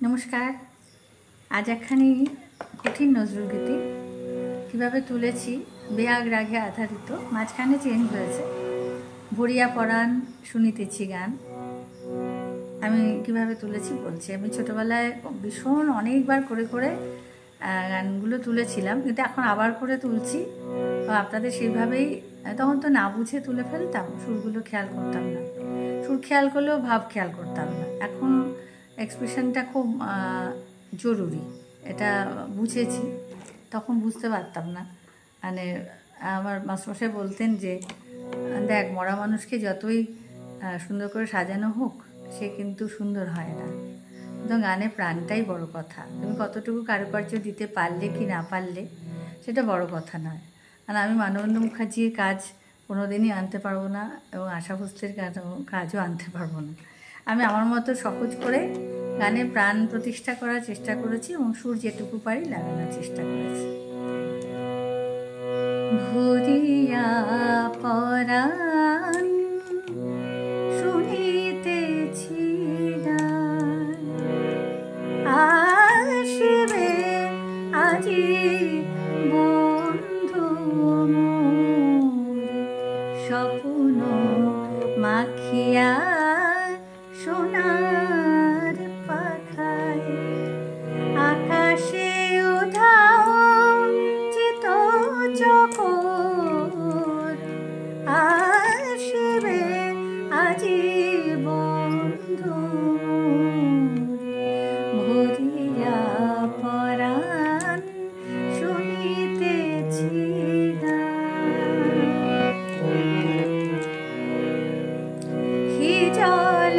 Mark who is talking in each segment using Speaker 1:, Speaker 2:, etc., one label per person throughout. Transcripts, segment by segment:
Speaker 1: নমস্কার। আজ একখানি কঠিন নজরুলগীতি কীভাবে তুলেছি বেয়াগ রাগে আধারিত, মাঝখানে চেঞ্জ হয়েছে। ভরিয়া পরাণ শুনিতেছি গান, আমি কিভাবে তুলেছি বলছি। আমি ছোটোবেলায় ভীষণ অনেকবার করে গানগুলো তুলেছিলাম, কিন্তু এখন আবার করে তুলছি। আপনাদের সেইভাবেই, তখন তো না বুঝে তুলে ফেলতাম, সুরগুলো খেয়াল করতাম না, সুর খেয়াল করলেও ভাব খেয়াল করতাম না। এখন এক্সপ্রেশনটা খুব জরুরি, এটা বুঝেছি, তখন বুঝতে পারতাম না। মানে আমার মাস্টারমশাই বলতেন যে দেখ, মরা মানুষকে যতই সুন্দর করে সাজানো হোক, সে কিন্তু সুন্দর হয় না। তো গানে প্রাণটাই বড় কথা। তুমি কতটুকু কারুকার্য দিতে পারলে কি না পারলে সেটা বড় কথা নয়। আর আমি মানবেন্দ্র মুখার্জির কাজ কোনোদিনই আনতে পারবো না, এবং আশা ভোসলের কাজও আনতে পারবো না। আমি আমার মতো সহজ করে গানে প্রাণ প্রতিষ্ঠা করার চেষ্টা করেছি, এবং সুর যেটুকু পারি লাগানোর চেষ্টা করেছি। ভরিয়া পরাণ শুনিতেছি গান, আসিবে আজি বন্ধু স্বপ্ন মাখিয়া সোনার পাখায়, আকাশে উধাও চিত চকর, আসিবে আজি বন্ধু ভরিয়া পরাণ শুনিতেছি জল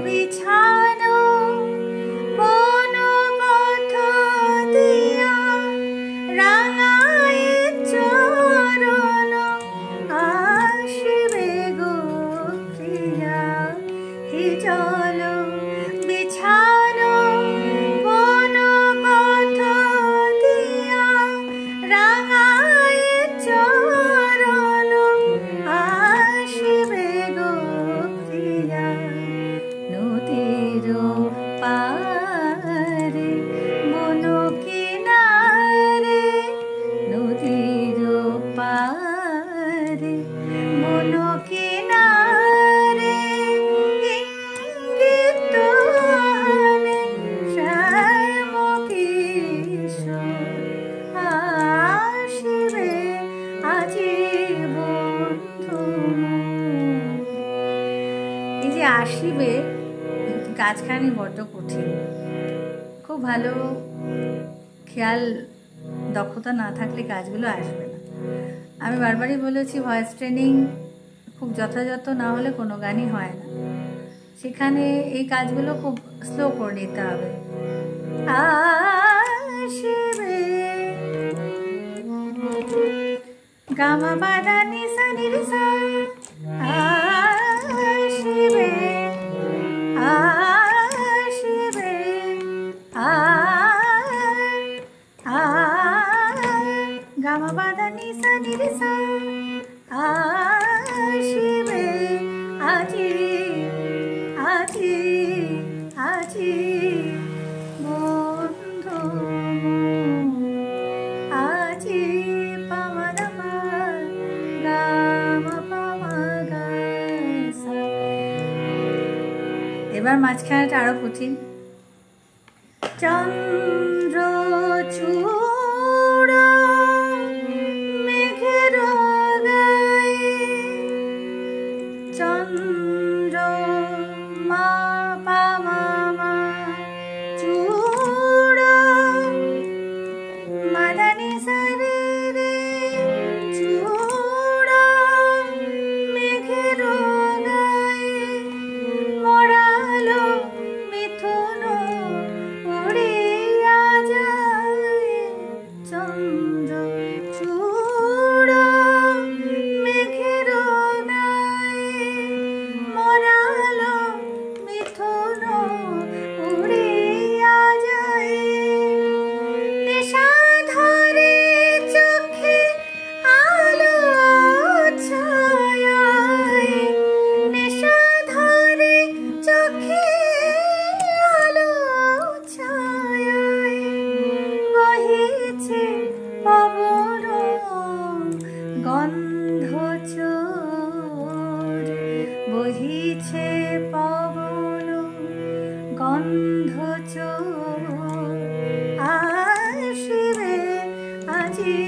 Speaker 1: বিছানো বন পথ দিয়া রাঙায় চরণ, আসিবে গো প্রিয়া। জল বিছানো বন পথ দিয়া রাঙায় চরণ, আসিবে গো প্রিয়া। নদীর পারে বন কিনারে, নদীর পারে বন কিনারে, ইঙ্গিত হানে শ্যাম কিশোর, আসিবে আজি বন্ধু। এই যে আসিবে কাজখানি বড্ড কঠিন, খুব ভালো খেয়াল দক্ষতা না থাকলে কাজগুলো আসবে না। আমি বারবারই বলেছি, ভয়েস ট্রেনিং খুব যথাযথ না হলে কোনো গানই হয় না। সেখানে এই কাজগুলো খুব স্লো করে নিতে হবে। আসিবে গামা পাদা নিসা নিরিসা, আসিবে আসিবে গামা পাদা নিসা নিরিসা, আসিবে আজি আজি আজি বন্ধু, আজি পামা গামা পামা গা সা। এবার মাঝখানেটা আরো কঠিন। চন্দ্র চূড় মেঘের গায়ে, চন্দ্র মা পামা মা চূড় মাদানি সারে রে, চূড় মেঘের গায়ে মরালো মিথুন উড়িয়া বহিছে পবন গন্ধ আসিবে আজি